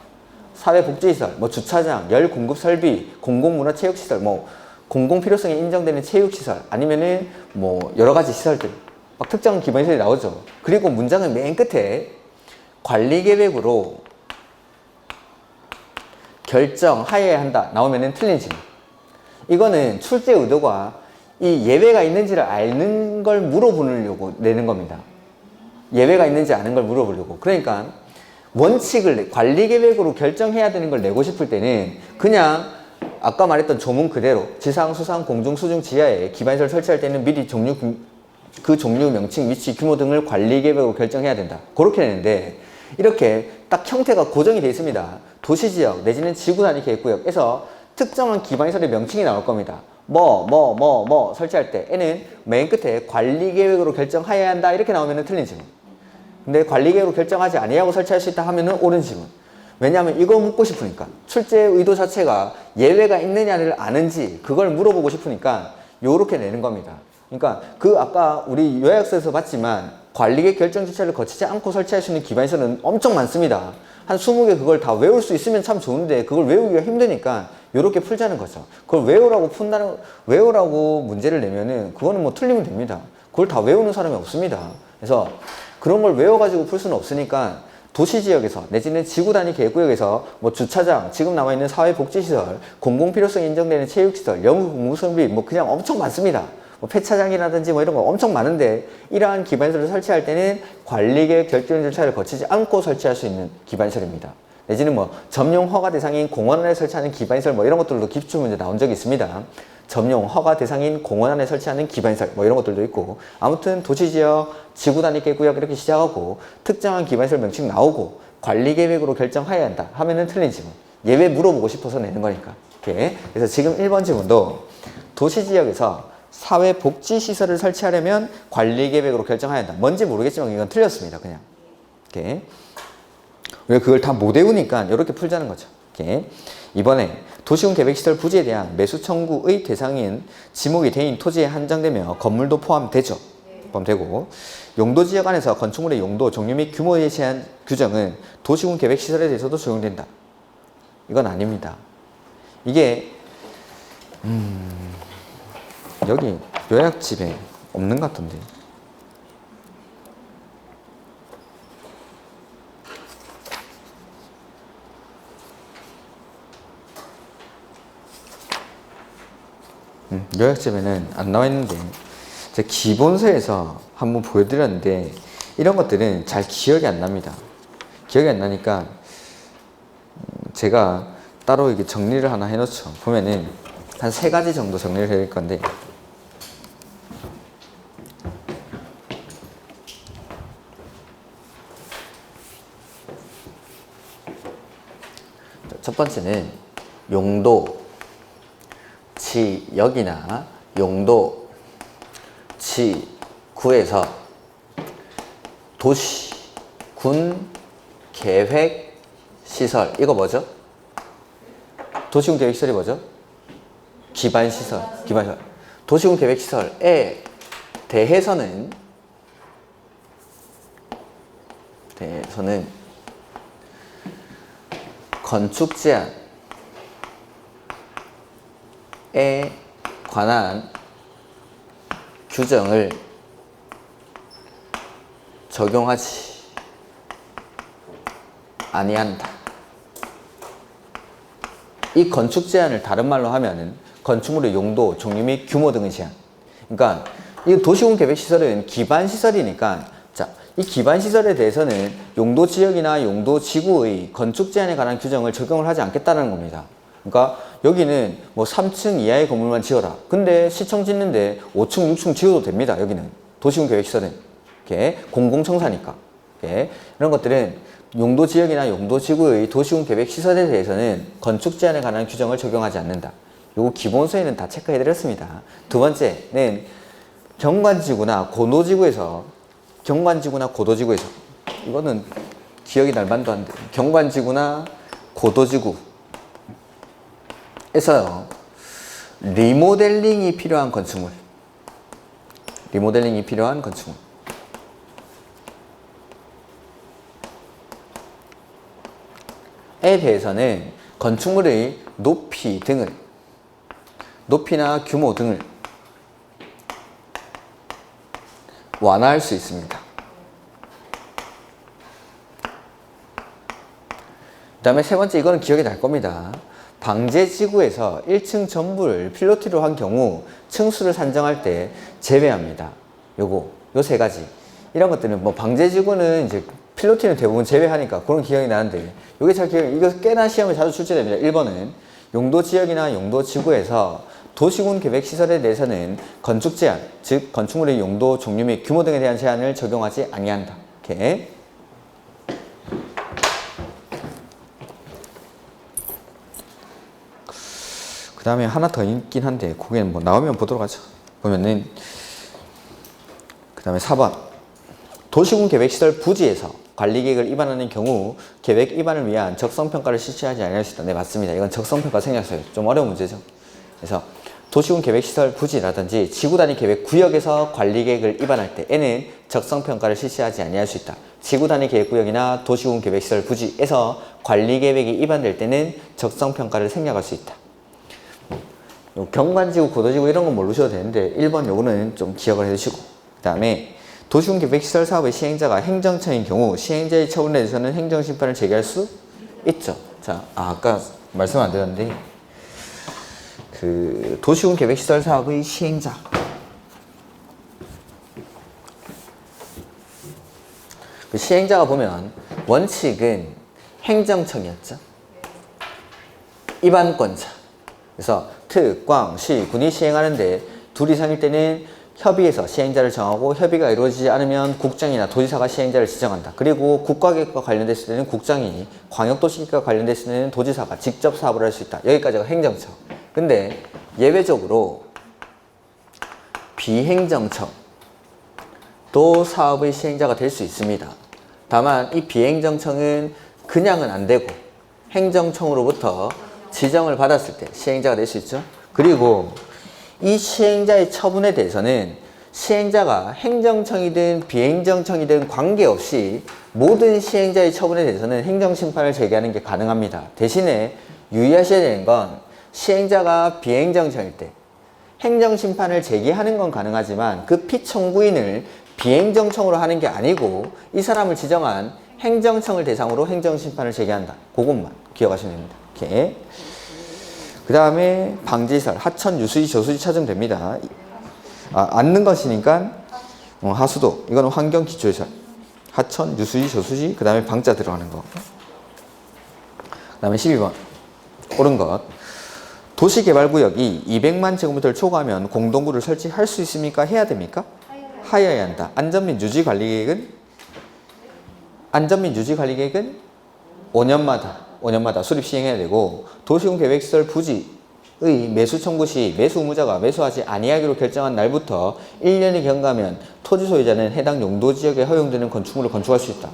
사회복지시설, 뭐 주차장, 열공급설비, 공공문화체육시설, 뭐 공공필요성이 인정되는 체육시설, 아니면은 뭐 여러 가지 시설들, 막 특정한 기반시설이 나오죠. 그리고 문장은 맨 끝에 관리계획으로 결정하여야 한다 나오면은 틀린 질문. 이거는 출제 의도가 이 예외가 있는지를 아는 걸 물어보려고 내는 겁니다. 예외가 있는지 아는 걸 물어보려고. 그러니까 원칙을 관리계획으로 결정해야 되는 걸 내고 싶을 때는 그냥 아까 말했던 조문 그대로 지상, 수상, 공중, 수중, 지하에 기반시설 설치할 때는 미리 그 종류, 명칭, 위치, 규모 등을 관리계획으로 결정해야 된다. 그렇게 되는데 이렇게 딱 형태가 고정이 되어 있습니다. 도시지역 내지는 지구단위 계획구역에서 특정한 기반시설의 명칭이 나올 겁니다. 뭐 설치할 때 N은 맨 끝에 관리계획으로 결정해야 한다 이렇게 나오면 틀린 질문. 근데 관리계획으로 결정하지 아니하고 설치할 수 있다 하면은 옳은 질문. 왜냐하면 이거 묻고 싶으니까 출제 의도 자체가 예외가 있느냐를 아는지 그걸 물어보고 싶으니까 요렇게 내는 겁니다. 그러니까 그 아까 우리 요약서에서 봤지만 관리계획 결정 절차를 거치지 않고 설치할 수 있는 기반시설은 엄청 많습니다. 한 20개 그걸 다 외울 수 있으면 참 좋은데 그걸 외우기가 힘드니까 요렇게 풀자는 거죠. 그걸 외우라고 문제를 내면은 그거는 뭐 틀리면 됩니다. 그걸 다 외우는 사람이 없습니다. 그래서 그런 걸 외워가지고 풀 수는 없으니까 도시지역에서 내지는 지구단위 계획구역에서 뭐 주차장, 지금 남아있는 사회복지시설, 공공필요성이 인정되는 체육시설, 연구공부설비 뭐 그냥 엄청 많습니다. 뭐 폐차장이라든지 뭐 이런 거 엄청 많은데 이러한 기반시설을 설치할 때는 관리계획 결정 절차를 거치지 않고 설치할 수 있는 기반시설입니다. 내지는 뭐 점용 허가 대상인 공원 안에 설치하는 기반시설 뭐 이런 것들도 기출문제 나온 적이 있습니다. 점용 허가 대상인 공원 안에 설치하는 기반시설 뭐 이런 것들도 있고 아무튼 도시지역, 지구단위 계획구역 이렇게 시작하고 특정한 기반시설 명칭 나오고 관리계획으로 결정해야 한다 하면은 틀린 질문. 예외 물어보고 싶어서 내는 거니까. 이렇게. 그래서 지금 1번 질문도 도시지역에서 사회복지시설을 설치하려면 관리계획으로 결정해야 한다. 뭔지 모르겠지만 이건 틀렸습니다. 그냥. 이렇게. 우리가 그걸 다 못 외우니까 이렇게 풀자는 거죠. 이렇게. 이번에 도시군 계획시설 부지에 대한 매수 청구의 대상인 지목이 대인 토지에 한정되며 건물도 포함되죠. 포함되고 용도지역 안에서 건축물의 용도, 종류 및 규모에 대한 규정은 도시군 계획시설에 대해서도 적용된다. 이건 아닙니다. 이게 여기 요약집에 없는 것 같은데. 요약집에는 안 나와 있는데 제가 기본서에서 한번 보여드렸는데 이런 것들은 잘 기억이 안 납니다. 기억이 안 나니까 제가 따로 이게 정리를 하나 해놓죠. 보면은 한 3가지 정도 정리를 해야 될 건데 첫 번째는 용도, 지역이나 용도, 지구에서 도시, 군, 계획, 시설. 이거 뭐죠? 도시군 계획 시설이 뭐죠? 기반시설. 기반시설. 도시군 계획 시설에 대해서는 건축 제한에 관한 규정을 적용하지 아니한다. 이 건축 제한을 다른 말로 하면은 건축물의 용도, 종류 및 규모 등의 제한. 그러니까 이 도시군 계획 시설은 기반 시설이니까, 자, 이 기반 시설에 대해서는 용도 지역이나 용도 지구의 건축 제한에 관한 규정을 적용을 하지 않겠다는 겁니다. 그러니까 여기는 뭐 3층 이하의 건물만 지어라. 근데 시청 짓는데 5층, 6층 지어도 됩니다. 여기는 도시군 계획 시설은 이렇게 공공청사니까. 이렇게 이런 것들은 용도 지역이나 용도 지구의 도시군 계획 시설에 대해서는 건축 제한에 관한 규정을 적용하지 않는다. 요거 기본서에는 다 체크해 드렸습니다. 두 번째는 경관지구나 고도지구에서 이거는 기억이 날 만도 안 돼. 경관지구나 고도지구에서 리모델링이 필요한 건축물. 에 대해서는 건축물의 높이나 규모 등을 완화할 수 있습니다. 그 다음에 세 번째, 이거는 기억이 날 겁니다. 방제지구에서 1층 전부를 필로티로 한 경우 층수를 산정할 때 제외합니다. 요 세 가지. 이런 것들은 뭐 방제지구는 이제 필로티는 대부분 제외하니까 그런 기억이 나는데, 이게 이거 꽤나 시험에 자주 출제됩니다. 1번은 용도 지역이나 용도 지구에서 도시군 계획 시설에 대해서는 건축 제한, 즉 건축물의 용도, 종류 및 규모 등에 대한 제한을 적용하지 아니한다. 이렇게. 그 다음에 하나 더 있긴 한데 그게는 뭐 나오면 보도록 하죠. 보면은 그 다음에 4번 도시군 계획시설 부지에서 관리계획을 위반하는 경우 계획 위반을 위한 적성평가를 실시하지 않을 수 있다. 네, 맞습니다. 이건 적성평가 생략서예요. 좀 어려운 문제죠. 그래서 도시군 계획시설 부지라든지 지구단위 계획 구역에서 관리계획을 위반할 때에는 적성평가를 실시하지 아니할 수 있다. 지구단위 계획구역이나 도시군 계획시설 부지에서 관리계획이 위반될 때는 적성평가를 생략할 수 있다. 경관지구, 고도지구 이런 건 모르셔도 되는데 1번 요거는 좀 기억을 해주시고, 그 다음에 도시군 계획시설 사업의 시행자가 행정처인 경우 시행자의 처분에 대해서는 행정심판을 제기할 수 있죠. 자, 아까 말씀 안 드렸는데 그 도시군 계획시설 사업의 시행자, 그 시행자가 보면 원칙은 행정청이었죠. 입안권자. 그래서 특, 광, 시, 군이 시행하는데 둘 이상일 때는 협의해서 시행자를 정하고 협의가 이루어지지 않으면 국장이나 도지사가 시행자를 지정한다. 그리고 국가계획과 관련됐을 때는 국장이, 광역도시계획과 관련됐을 때는 도지사가 직접 사업을 할 수 있다. 여기까지가 행정청. 근데 예외적으로 비행정청도 사업의 시행자가 될 수 있습니다. 다만 이 비행정청은 그냥은 안 되고 행정청으로부터 지정을 받았을 때 시행자가 될 수 있죠. 그리고 이 시행자의 처분에 대해서는 시행자가 행정청이든 비행정청이든 관계없이 모든 시행자의 처분에 대해서는 행정심판을 제기하는 게 가능합니다. 대신에 유의하셔야 되는 건 시행자가 비행정청일 때 행정심판을 제기하는 건 가능하지만 그 피청구인을 비행정청으로 하는 게 아니고 이 사람을 지정한 행정청을 대상으로 행정심판을 제기한다. 그것만 기억하시면 됩니다. 이렇게. 그 다음에 방지시설, 하천, 유수지, 저수지 차정됩니다. 앉는 것이니까 하수도, 이거는 환경기초시설. 하천, 유수지, 저수지, 그 다음에 방자 들어가는 거. 그 다음에 12번 옳은 것. 도시개발구역이 200만 제곱미터를 초과하면 공동구를 설치할 수 있습니까? 해야 됩니까? 하여야 한다. 안전및 유지관리계획은 5년마다 5년마다 수립 시행해야 되고 도시군 계획시설 부지의 매수 청구 시 매수 의무자가 매수하지 아니하기로 결정한 날부터 1년이 경과하면 토지 소유자는 해당 용도 지역에 허용되는 건축물을 건축할 수 있다.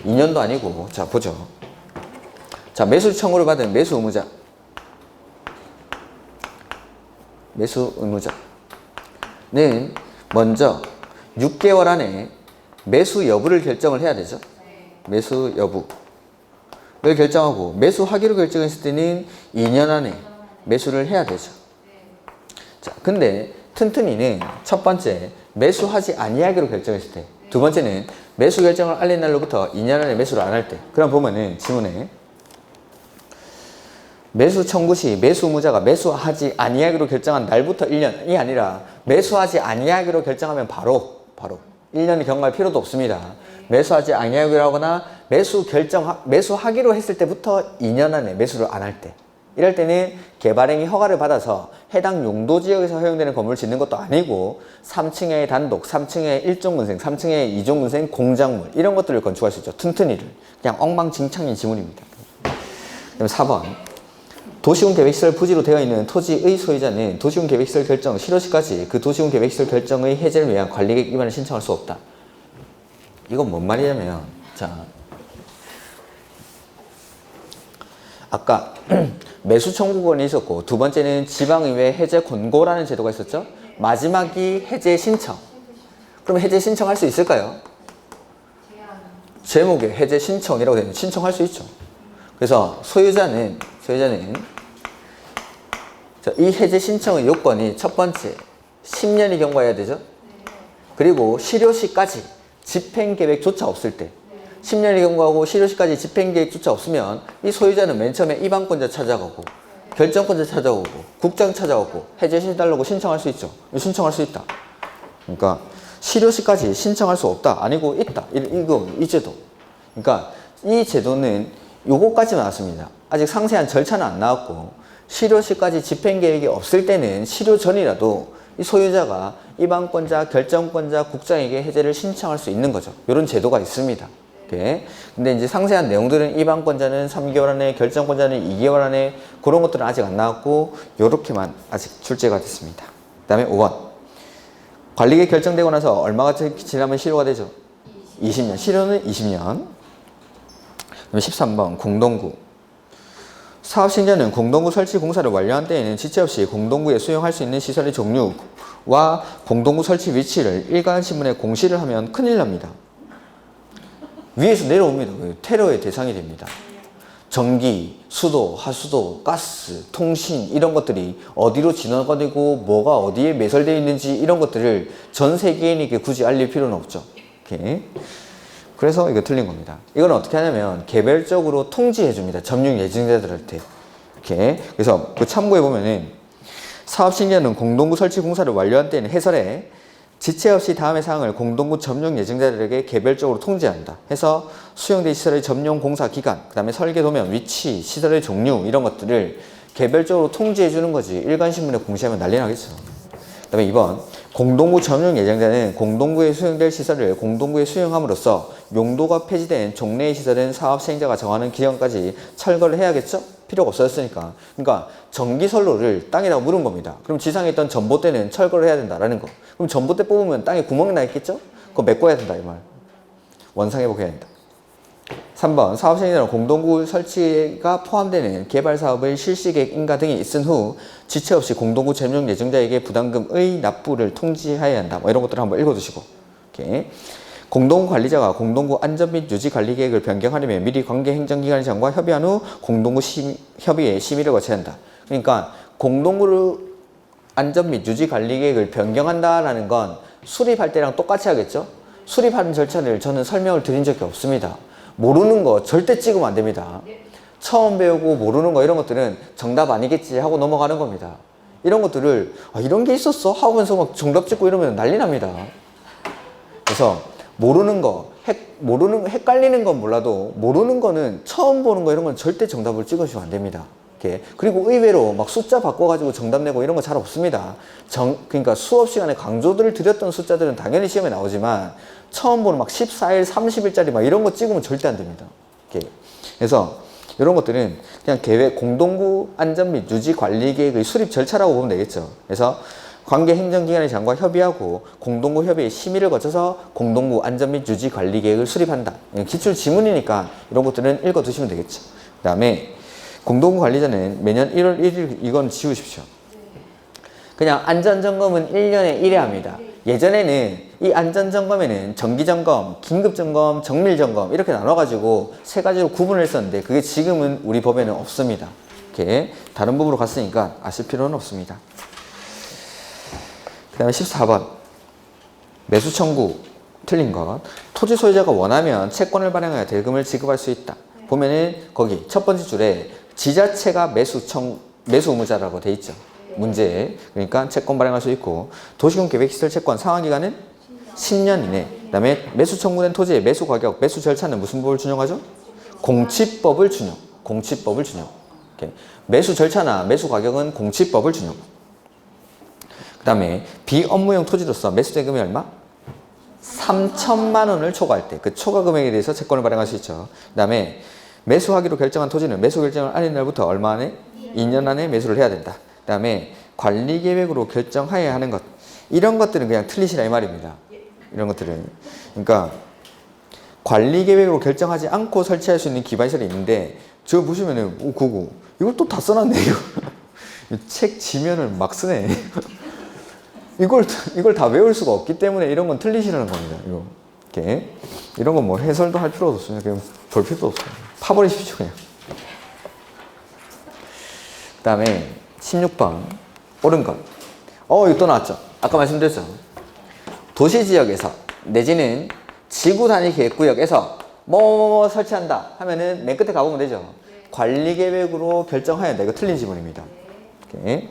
2년도 아니고 자 보죠. 자 매수 청구를 받은 매수 의무자 는 먼저 6개월 안에 매수 여부를 결정을 해야 되죠. 매수 여부를 결정하고 매수하기로 결정했을 때는 2년 안에 매수를 해야 되죠. 자, 근데 튼튼이는 첫 번째 매수하지 아니하기로 결정했을 때, 두 번째는 매수 결정을 알린 날로부터 2년 안에 매수를 안 할 때. 그럼 보면은 지문에 매수 청구 시 매수 의무자가 매수하지 아니하기로 결정한 날부터 1년이 아니라 매수하지 아니하기로 결정하면 바로 1년이 경과할 필요도 없습니다. 매수하지 아니하기로 하거나 매수하기로 했을 때부터 2년 안에 매수를 안 할 때. 이럴 때는 개발행위 허가를 받아서 해당 용도 지역에서 허용되는 건물을 짓는 것도 아니고 3층에 단독, 3층에 1종근생, 3층에 2종근생 공작물 이런 것들을 건축할 수 있죠. 튼튼이를. 그냥 엉망진창인 지문입니다. 그다음 4번. 도시군 계획시설 부지로 되어 있는 토지의 소유자는 도시군 계획시설 결정 실효시까지 그 도시군 계획시설 결정의 해제를 위한 관리계획 위반을 신청할 수 없다. 이건 뭔 말이냐면, 자, 아까 매수 청구권이 있었고 두 번째는 지방의회 해제 권고라는 제도가 있었죠. 마지막이 해제 신청. 그럼 해제 신청할 수 있을까요? 제목에 해제 신청이라고 되면 신청할 수 있죠. 그래서 소유자는 자, 이 해제 신청의 요건이 첫 번째 10년이 경과해야 되죠. 그리고 실효시까지 집행계획조차 없을 때 10년이 경과하고 실효시까지 집행계획조차 없으면 이 소유자는 맨 처음에 입안권자 찾아가고 결정권자 찾아오고 국장 찾아오고 해제 해달라고 신청할 수 있죠. 신청할 수 있다. 그러니까 실효시까지 신청할 수 없다. 아니고 있다. 이 제도. 그러니까 이 제도는 요거까지만 나왔습니다. 아직 상세한 절차는 안 나왔고 실효시까지 집행계획이 없을 때는 실효 전이라도 이 소유자가 입안권자, 결정권자, 국장에게 해제를 신청할 수 있는 거죠. 이런 제도가 있습니다. 네. 근데 이제 상세한 내용들은 입안권자는 3개월 안에, 결정권자는 2개월 안에 그런 것들은 아직 안 나왔고 요렇게만 아직 출제가 됐습니다. 그 다음에 5번. 관리계획 결정되고 나서 얼마가 지나면 실효가 되죠? 20년. 실효는 20년. 13번 공동구. 사업신자는 공동구 설치 공사를 완료한 때에는 지체 없이 공동구에 수용할 수 있는 시설의 종류와 공동구 설치 위치를 일간신문에 공시를 하면 큰일 납니다. 위에서 내려옵니다. 테러의 대상이 됩니다. 전기, 수도, 하수도, 가스, 통신 이런 것들이 어디로 지나가고 뭐가 어디에 매설되어 있는지 이런 것들을 전 세계인에게 굳이 알릴 필요는 없죠. 이렇게. 그래서 이거 틀린 겁니다. 이건 어떻게 하냐면 개별적으로 통지해 줍니다. 점용 예정자들한테. 이렇게. 그래서 그 참고해 보면은 사업신자는 공동구 설치 공사를 완료한 때에는 해설에 지체 없이 다음의 사항을 공동구 점용 예정자들에게 개별적으로 통지한다. 해서 수용된 시설의 점용 공사 기간, 그 다음에 설계 도면, 위치, 시설의 종류 이런 것들을 개별적으로 통지해 주는 거지. 일간신문에 공시하면 난리 나겠죠. 그 다음에 2번. 공동구 점용 예정자는 공동구에 수용될 시설을 공동구에 수용함으로써 용도가 폐지된 종래의 시설은 사업 시행자가 정하는 기간까지 철거를 해야겠죠? 필요가 없어졌으니까. 그러니까 전기선로를 땅에다가 물은 겁니다. 그럼 지상에 있던 전봇대는 철거를 해야 된다라는 거. 그럼 전봇대 뽑으면 땅에 구멍이 나 있겠죠? 그거 메꿔야 된다 이 말. 원상회복해야 된다. 3번 사업 시행자는 공동구 설치가 포함되는 개발 사업의 실시 계획 인가 등이 있은 후 지체 없이 공동구 점용 예정자에게 부담금의 납부를 통지해야 한다. 뭐 이런 것들을 한번 읽어두시고. 이렇게. 공동구 관리자가 공동구 안전 및 유지 관리 계획을 변경하려면 미리 관계 행정기관장과 협의한 후 공동구 협의회 심의를 거쳐야 한다. 그러니까 공동구를 안전 및 유지 관리 계획을 변경한다라는 건 수립할 때랑 똑같이 하겠죠? 수립하는 절차를 저는 설명을 드린 적이 없습니다. 모르는 거 절대 찍으면 안 됩니다. 처음 배우고 모르는 거 이런 것들은 정답 아니겠지 하고 넘어가는 겁니다. 이런 것들을 이런 게 있었어? 하면서 막 정답 찍고 이러면 난리 납니다. 그래서 모르는 거, 헷갈리는 건 몰라도 모르는 거는 처음 보는 거 이런 건 절대 정답을 찍으시면 안 됩니다. 이렇게. 그리고 의외로 막 숫자 바꿔가지고 정답 내고 이런 거 잘 없습니다. 그러니까 수업 시간에 강조들을 드렸던 숫자들은 당연히 시험에 나오지만 처음 보는 막 14일, 30일짜리 막 이런 거 찍으면 절대 안 됩니다. 이렇게. 그래서 이런 것들은 그냥 계획, 공동구 안전 및 유지 관리 계획의 수립 절차라고 보면 되겠죠. 그래서 관계 행정기관의 장과 협의하고 공동구 협의의 심의를 거쳐서 공동구 안전 및 유지 관리 계획을 수립한다. 기출 지문이니까 이런 것들은 읽어 두시면 되겠죠. 그 다음에 공동구 관리자는 매년 1월 1일, 이건 지우십시오. 그냥 안전점검은 1년에 1회 합니다. 예전에는 이 안전점검에는 정기점검, 긴급점검, 정밀점검 이렇게 나눠가지고 세 가지로 구분을 했었는데 그게 지금은 우리 법에는 없습니다. 이렇게 다른 법으로 갔으니까 아실 필요는 없습니다. 그 다음에 14번 매수 청구 틀린 것. 토지 소유자가 원하면 채권을 발행하여 대금을 지급할 수 있다. 보면은 거기 첫 번째 줄에 지자체가 매수 의무자라고 돼 있죠. 문제에. 그러니까 채권 발행할 수 있고 도시군 계획시설 채권 상환기간은 10년 이내. 그 다음에 매수 청구된 토지의 매수 가격, 매수 절차는 무슨 법을 준용하죠? 공치법을 준용. 공치법을 준용. 이렇게. 매수 절차나 매수 가격은 공치법을 준용. 그 다음에 비업무용 토지로서 매수 대금이 얼마? 3천만 원을 초과할 때 그 초과 금액에 대해서 채권을 발행할 수 있죠. 그 다음에 매수하기로 결정한 토지는 매수 결정을 알린 날부터 얼마 안에? 2년 안에 매수를 해야 된다. 그 다음에 관리계획으로 결정하여야 하는 것. 이런 것들은 그냥 틀리시라 이 말입니다. 이런 것들은. 그러니까 관리계획으로 결정하지 않고 설치할 수 있는 기반시설이 있는데 저거 보시면은 그거 이걸 또 다 써놨네 이거. 책 지면을 막 쓰네. 이걸 다 외울 수가 없기 때문에 이런 건 틀리시라는 겁니다. 이거. 이렇게. 이런 건 뭐 해설도 할 필요도 없습니다. 그냥 볼 필요도 없어요. 파버리십시오, 그냥. 그 다음에 16번. 옳은 것. 이거 또 나왔죠. 아까 말씀드렸죠. 도시지역에서 내지는 지구 단위 계획구역에서 뭐 설치한다 하면은 맨 끝에 가보면 되죠. 관리계획으로 결정해야 한다. 이거 틀린 지문입니다. 이렇게.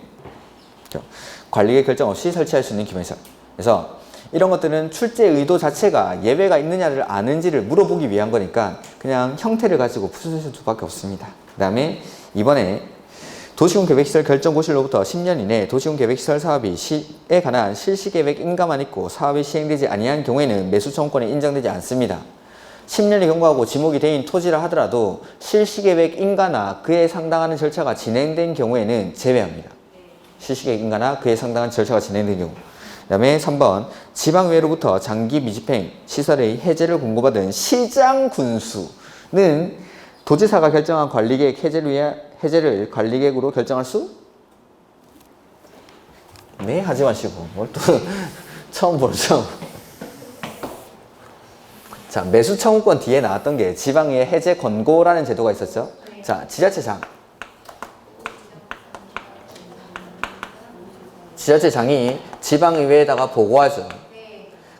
관리계획 결정 없이 설치할 수 있는 기반시설. 그래서 이런 것들은 출제 의도 자체가 예외가 있느냐를 아는지를 물어보기 위한 거니까 그냥 형태를 가지고 푸실 수밖에 없습니다. 그 다음에 이번에 도시군 계획시설 결정고시로부터 10년 이내 도시군 계획시설 사업이 시에 관한 실시계획 인가만 있고 사업이 시행되지 아니한 경우에는 매수 청구권이 인정되지 않습니다. 10년이 경과하고 지목이 되인 토지라 하더라도 실시계획 인가나 그에 상당하는 절차가 진행된 경우에는 제외합니다. 실시계획 인가나 그에 상당한 절차가 진행된 경우. 그 다음에 3번 지방의회로부터 장기 미집행 시설의 해제를 공고받은 시장 군수는 도지사가 결정한 관리계획 해제를 관리계획으로 결정할 수? 네, 하지 마시고 뭘 또 처음 보죠. 자, 매수 청구권 뒤에 나왔던 게 지방의회 해제 권고라는 제도가 있었죠. 자, 지자체장이 지방의회에다가 보고하죠.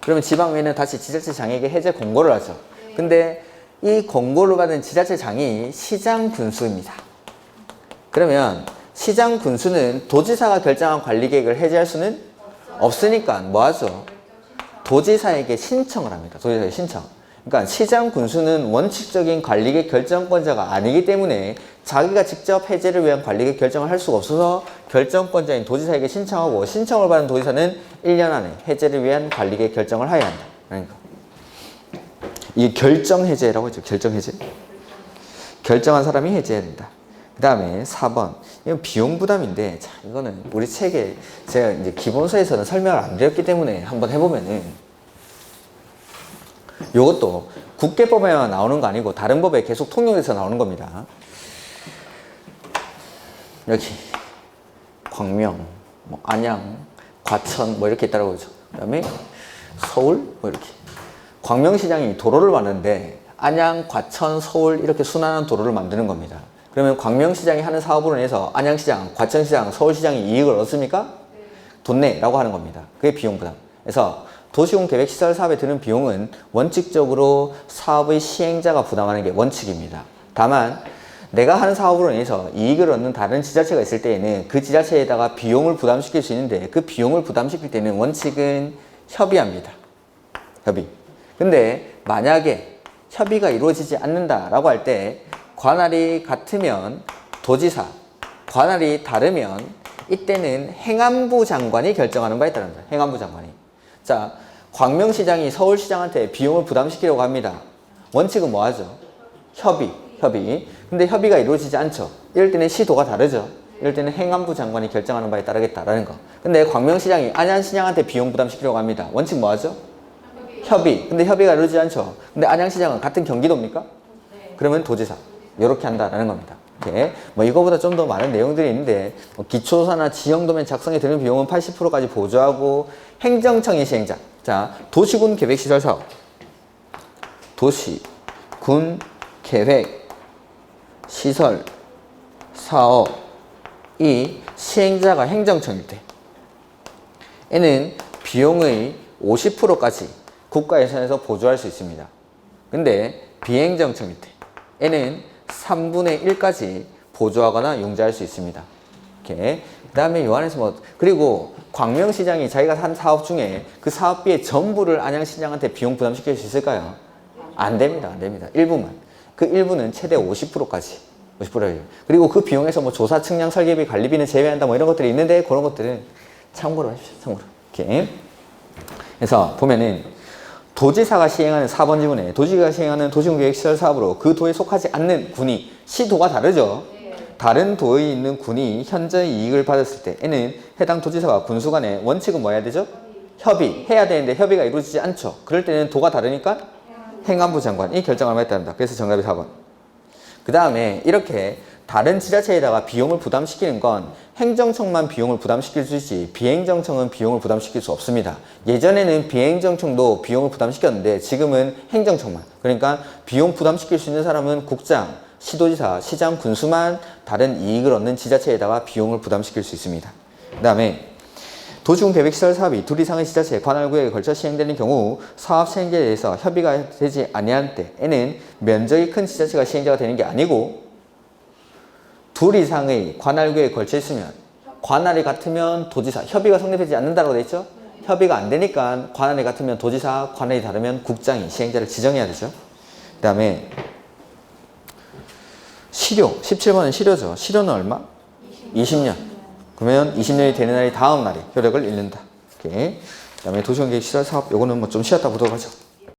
그러면 지방의회는 다시 지자체장에게 해제 권고를 하죠. 근데 이 권고를 받은 지자체장이 시장 군수입니다. 그러면 시장 군수는 도지사가 결정한 관리계획을 해제할 수는 없으니까 뭐 하죠? 도지사에게 신청을 합니다. 도지사에게 신청. 그러니까 시장 군수는 원칙적인 관리계획 결정권자가 아니기 때문에 자기가 직접 해제를 위한 관리계획 결정을 할 수가 없어서 결정권자인 도지사에게 신청하고 신청을 받은 도지사는 1년 안에 해제를 위한 관리계획 결정을 하여야 한다. 그러니까 이게 결정해제라고 하죠. 결정해제. 결정한 사람이 해제해야 된다. 그 다음에 4번. 이건 비용 부담인데, 자, 이거는 우리 책에 제가 이제 기본서에서는 설명을 안 드렸기 때문에 한번 해보면은 요것도 국계법에만 나오는 거 아니고 다른 법에 계속 통용돼서 나오는 겁니다. 여기 광명, 뭐 안양, 과천 뭐 이렇게 있다고 그러죠. 그 다음에 서울 뭐 이렇게. 광명시장이 도로를 만드는데 안양, 과천, 서울 이렇게 순환한 도로를 만드는 겁니다. 그러면 광명시장이 하는 사업으로 인해서 안양시장, 과천시장, 서울시장이 이익을 얻습니까? 돈 내라고 하는 겁니다. 그게 비용부담. 그래서 도시군 계획시설 사업에 드는 비용은 원칙적으로 사업의 시행자가 부담하는 게 원칙입니다. 다만 내가 하는 사업으로 인해서 이익을 얻는 다른 지자체가 있을 때에는 그 지자체에다가 비용을 부담시킬 수 있는데 그 비용을 부담시킬 때는 원칙은 협의합니다. 협의. 근데 만약에 협의가 이루어지지 않는다라고 할 때 관할이 같으면 도지사, 관할이 다르면 이때는 행안부 장관이 결정하는 바에 따릅니다. 행안부 장관이. 자, 광명시장이 서울시장한테 비용을 부담시키려고 합니다. 원칙은 뭐 하죠? 협의. 협의. 근데 협의가 이루어지지 않죠. 이럴 때는 시도가 다르죠. 이럴 때는 행안부 장관이 결정하는 바에 따르겠다라는 거. 근데 광명시장이 안양시장한테 비용 부담시키려고 합니다. 원칙 뭐 하죠? 협의. 근데 협의가 이루어지지 않죠. 근데 안양시장은 같은 경기도입니까? 그러면 도지사. 이렇게 한다라는 겁니다. 이렇게 뭐 이거보다 좀 더 많은 내용들이 있는데 뭐 기초사나 지형도면 작성에 드는 비용은 80%까지 보조하고 행정청이 시행자. 자, 도시군 계획시설 사업. 도시, 군, 계획, 시설, 사업이 시행자가 행정청일 때 에는 비용의 50%까지 국가 예산에서 보조할 수 있습니다. 근데 비행정청일 때 에는 3분의 1까지 보조하거나 융자할 수 있습니다. 이렇게. 그 다음에 요 안에서 뭐, 그리고 광명시장이 자기가 한 사업 중에 그 사업비의 전부를 안양시장한테 비용 부담시킬 수 있을까요? 안 됩니다. 안 됩니다. 일부만. 그 일부는 최대 50%까지. 50%예요. 그리고 그 비용에서 뭐 조사, 측량, 설계비, 관리비는 제외한다 뭐 이런 것들이 있는데 그런 것들은 참고로 하십시오. 참고로. 이렇게. 그래서 보면은 도지사가 시행하는 4번 지문에 도지사가 시행하는 도시군계획시설 사업으로 그 도에 속하지 않는 군이 시도가 다르죠. 다른 도에 있는 군이 현재 이익을 받았을 때에는 해당 도지사가 군수 간의 원칙은 뭐 해야 되죠? 협의해야 되는데 협의가 이루어지지 않죠. 그럴 때는 도가 다르니까 행안부 장관이 결정을 해야 된다. 그래서 정답이 4번. 그 다음에 이렇게 다른 지자체에다가 비용을 부담시키는 건 행정청만 비용을 부담시킬 수 있지 비행정청은 비용을 부담시킬 수 없습니다. 예전에는 비행정청도 비용을 부담시켰는데 지금은 행정청만. 그러니까 비용 부담시킬 수 있는 사람은 국장, 시도지사, 시장, 군수만 다른 이익을 얻는 지자체에다가 비용을 부담시킬 수 있습니다. 그 다음에 도시군 계획시설 사업이 둘 이상의 지자체 관할구역에 걸쳐 시행되는 경우 사업 시행제에 대해서 협의가 되지 아니할 때에는 면적이 큰 지자체가 시행자가 되는 게 아니고 둘 이상의 관할구역에 걸쳐 있으면 관할이 같으면 도지사, 협의가 성립되지 않는다고 되어 있죠? 협의가 안 되니까 관할이 같으면 도지사, 관할이 다르면 국장이 시행자를 지정해야 되죠. 그 다음에 실효, 17번은 실효죠. 실효는 얼마? 20년. 그러면 20년이 되는 날이 다음 날이 효력을 잃는다. 이렇게. 그 다음에 도시군계획시설 사업, 요거는 뭐 좀 쉬었다 보도록 하죠.